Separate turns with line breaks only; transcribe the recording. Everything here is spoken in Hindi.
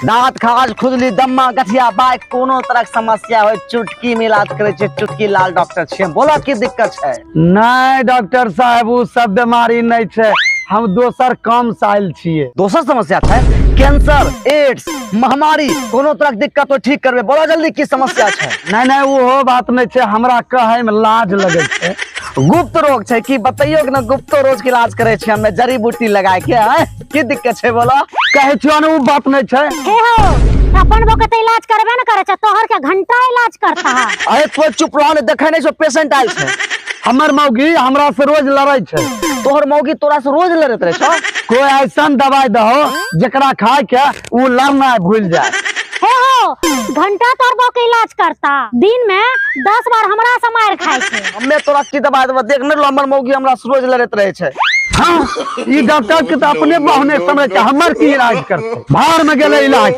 दांत खाज खुजली दम्मा गठिया बाइक कोनो तरह के समस्या हो चुटकी में इलाज करे छे चुटकी लाल डॉक्टर छे। बोला की दिक्कत है?
नहीं डॉक्टर साहब वो सब बीमारी नहीं छे, हम दोसर काम से आयल छिए।
दोसर समस्या है? कैंसर, एड्स, महामारी कोनो तरह के दिक्कत हो ठीक करबे। बोला जल्दी की समस्या है?
नहीं नहीं वो बात नहीं छे, हमरा कहे में लाज लगे छे।
गुप्त रोग है कि बताइयो ना, गुप्त रोग के इलाज करे छे हमें जड़ी बूटी लगा के। की दिक्कत है बोला?
कहे छियो ना वो बात नहीं छे।
हे हो अपन बो के इलाज करबे न करे छ, तोहर के घंटा इलाज करता है।
अरे तो चुप रहो, देखे नहीं सो पेशेंट आयल छे।
हमर मौगी हमरा से रोज लड़ाई छे।
तोहर मौगी तोरा से रोज लड़त रहे छो?
कोई ऐसा दवाई दहो जकरा खाए के वो लड़ना भूल जाए।
हे हो घंटा तोहर बो के इलाज करता, दिन में 10 बार हमरा से मार खाए छे।
हमें तोरा की दवाई देबा, देख न लो हमर मौगी हमरा से रोज लड़त रहे छे।
हाँ, ये डॉक्टर के तो अपने बहुने समय के हमर की इलाज करते, बाहर में गेले इलाज।